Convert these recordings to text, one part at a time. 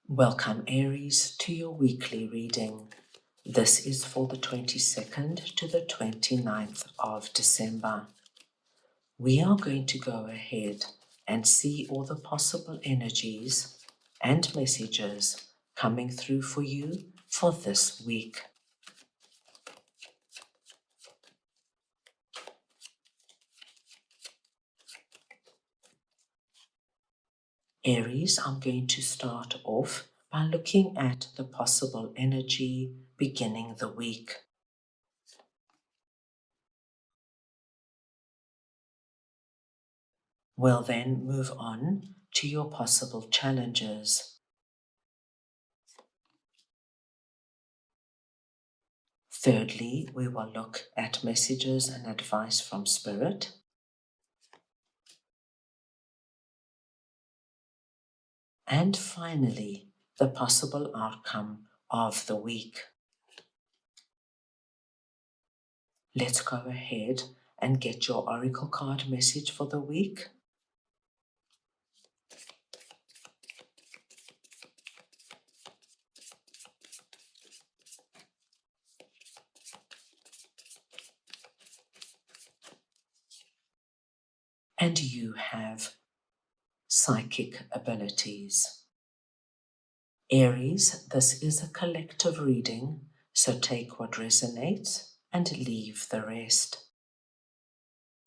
Welcome, Aries, to your weekly reading. This is for the 22nd to the 29th of December. We are going to go ahead and see all the possible energies and messages coming through for you for this week. Aries, I'm going to start off by looking at the possible energy beginning the week. We'll then move on to your possible challenges. Thirdly, we will look at messages and advice from Spirit. And finally, the possible outcome of the week. Let's go ahead and get your oracle card message for the week. And you have psychic abilities. Aries, this is a collective reading, so take what resonates and leave the rest.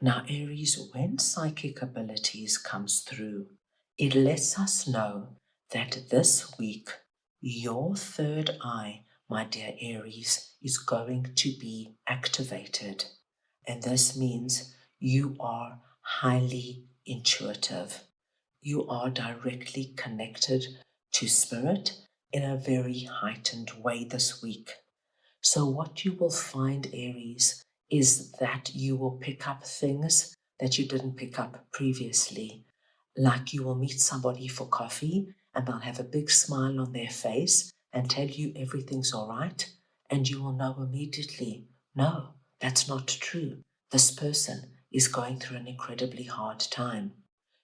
Now, Aries, when psychic abilities comes through, it lets us know that this week, your third eye, my dear Aries, is going to be activated. And this means you are highly intuitive. You are directly connected to spirit in a very heightened way this week. So what you will find, Aries, is that you will pick up things that you didn't pick up previously. Like you will meet somebody for coffee and they'll have a big smile on their face and tell you everything's all right. And you will know immediately, no, that's not true. This person is going through an incredibly hard time.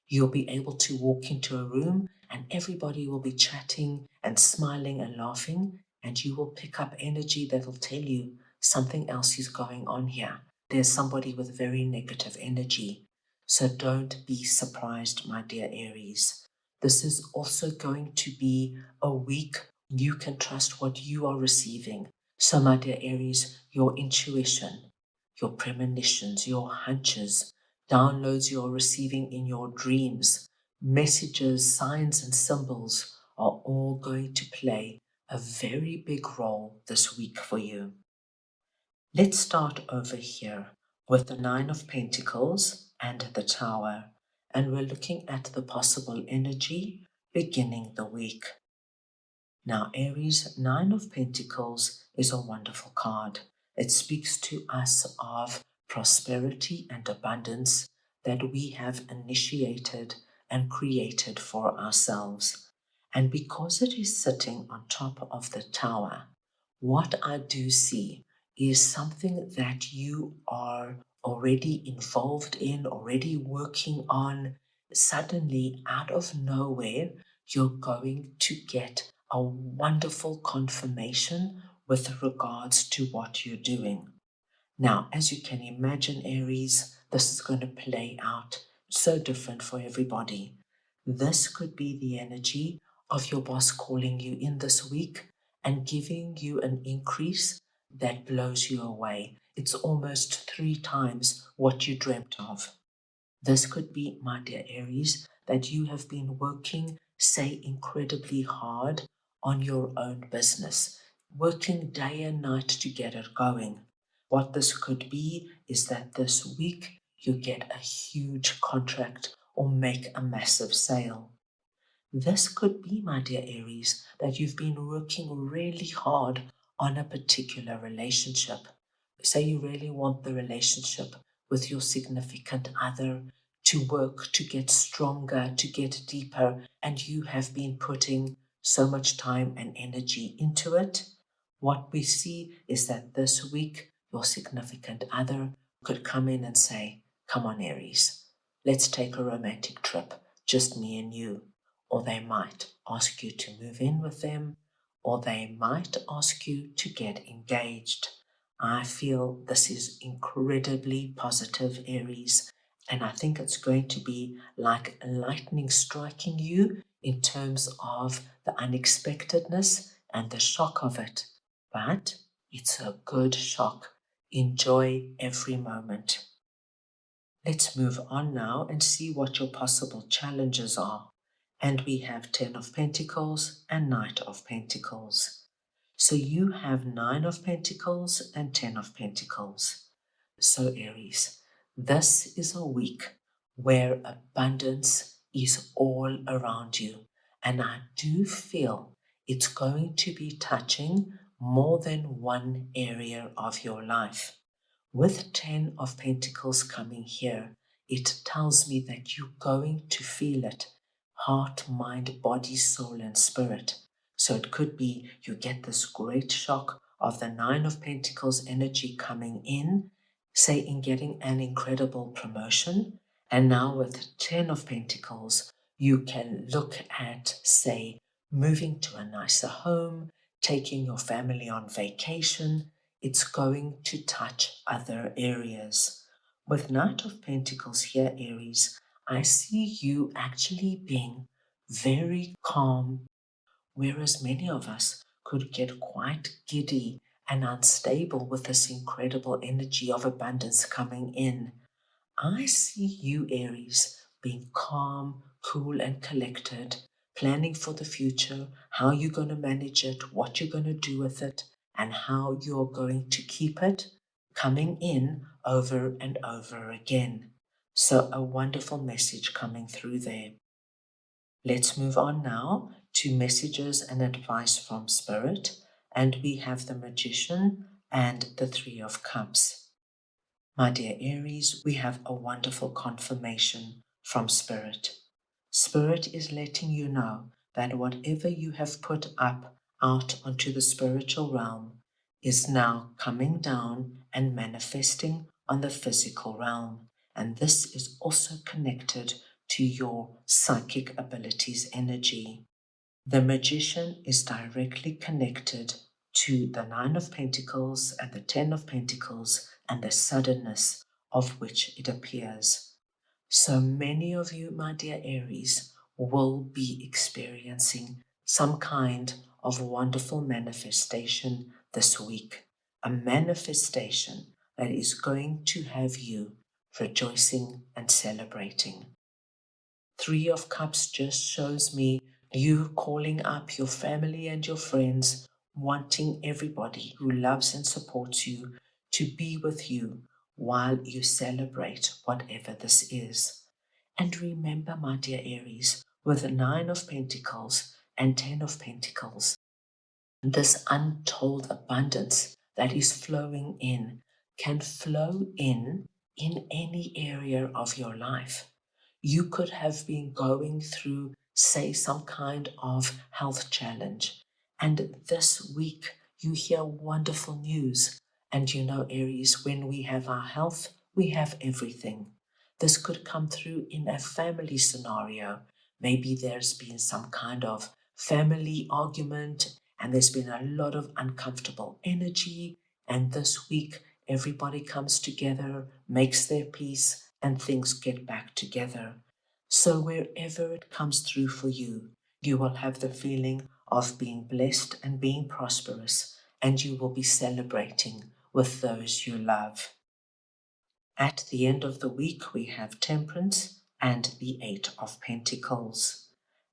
You'll be able to walk into a room and everybody will be chatting and smiling and laughing, and you will pick up energy that will tell you something else is going on here. There's somebody with very negative energy. So don't be surprised, my dear Aries. This is also going to be a week you can trust what you are receiving. So, my dear Aries, your intuition, your premonitions, your hunches, downloads you're receiving in your dreams, messages, signs, and symbols are all going to play a very big role this week for you. Let's start over here with the Nine of Pentacles and the Tower, and we're looking at the possible energy beginning the week. Now, Aries, Nine of Pentacles is a wonderful card. It speaks to us of prosperity and abundance that we have initiated and created for ourselves. And because it is sitting on top of the Tower, what I do see is something that you are already involved in, already working on. Suddenly, out of nowhere, you're going to get a wonderful confirmation with regards to what you're doing. Now, as you can imagine, Aries, this is going to play out so different for everybody. This could be the energy of your boss calling you in this week and giving you an increase that blows you away. It's almost 3 times what you dreamt of. This could be, my dear Aries, that you have been working, say, incredibly hard on your own business, working day and night to get it going. What this could be is that this week you get a huge contract or make a massive sale. This could be, my dear Aries, that you've been working really hard on a particular relationship. Say you really want the relationship with your significant other to work, to get stronger, to get deeper, and you have been putting so much time and energy into it. What we see is that this week your significant other could come in and say, come on, Aries, let's take a romantic trip, just me and you. or they might ask you to move in with them, or they might ask you to get engaged. I feel this is incredibly positive, Aries, and I think it's going to be like lightning striking you in terms of the unexpectedness and the shock of it. But it's a good shock. Enjoy every moment. Let's move on now and see what your possible challenges are. And we have 10 of Pentacles and Knight of Pentacles. So you have 9 of Pentacles and 10 of Pentacles. So Aries, this is a week where abundance is all around you. And I do feel it's going to be touching more than one area of your life. With 10 of Pentacles coming here, it tells me that you're going to feel it. Heart, mind, body, soul, and spirit. So it could be you get this great shock of the 9 of Pentacles energy coming in, say in getting an incredible promotion. And now with 10 of Pentacles, you can look at, say, moving to a nicer home, taking your family on vacation. It's going to touch other areas. With Knight of Pentacles here, Aries, I see you actually being very calm, whereas many of us could get quite giddy and unstable with this incredible energy of abundance coming in. I see you, Aries, being calm, cool, and collected, planning for the future, how you're going to manage it, what you're going to do with it, and how you're going to keep it coming in over and over again. So, a wonderful message coming through there. Let's move on now to messages and advice from Spirit. And we have the Magician and the Three of Cups. My dear Aries, we have a wonderful confirmation from Spirit. Spirit is letting you know that whatever you have put up out onto the spiritual realm is now coming down and manifesting on the physical realm. And this is also connected to your psychic abilities energy. The Magician is directly connected to the 9 of Pentacles and the 10 of Pentacles and the suddenness of which it appears. So many of you, my dear Aries, will be experiencing some kind of wonderful manifestation this week. A manifestation that is going to have you rejoicing and celebrating. Three of Cups just shows me you calling up your family and your friends, wanting everybody who loves and supports you to be with you while you celebrate whatever this is. And remember, my dear Aries, with the 9 of Pentacles and 10 of Pentacles, this untold abundance that is flowing in can flow in any area of your life. You could have been going through, say, some kind of health challenge, and this week you hear wonderful news. And you know, Aries, when we have our health, we have everything. This could come through in a family scenario. Maybe there's been some kind of family argument and there's been a lot of uncomfortable energy. And this week, everybody comes together, makes their peace, and things get back together. So wherever it comes through for you, you will have the feeling of being blessed and being prosperous, and you will be celebrating with those you love. At the end of the week, we have Temperance and the 8 of Pentacles.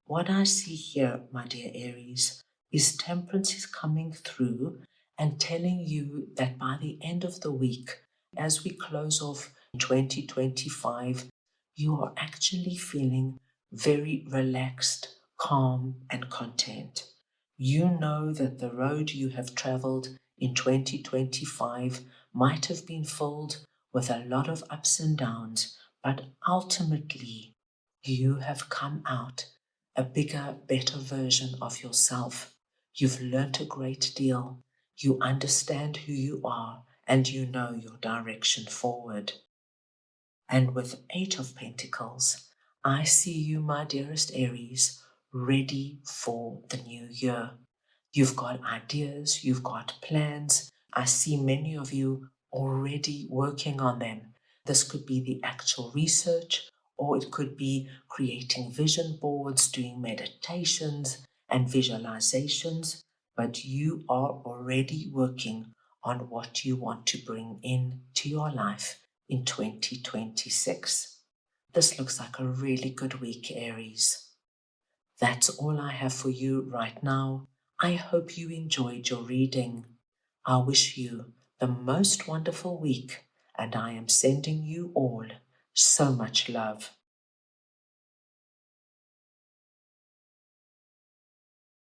What I see here, my dear Aries, is Temperance is coming through and telling you that by the end of the week, as we close off 2025, you are actually feeling very relaxed, calm, and content. You know that the road you have traveled in 2025 might have been filled with a lot of ups and downs, but ultimately you have come out a bigger, better version of yourself. You've learnt a great deal. You understand who you are and you know your direction forward. And with 8 of Pentacles, I see you, my dearest Aries, ready for the new year. You've got ideas, you've got plans. I see many of you already working on them. This could be the actual research, or it could be creating vision boards, doing meditations and visualizations, but you are already working on what you want to bring in to your life in 2026. This looks like a really good week, Aries. That's all I have for you right now. I hope you enjoyed your reading. I wish you the most wonderful week, and I am sending you all so much love.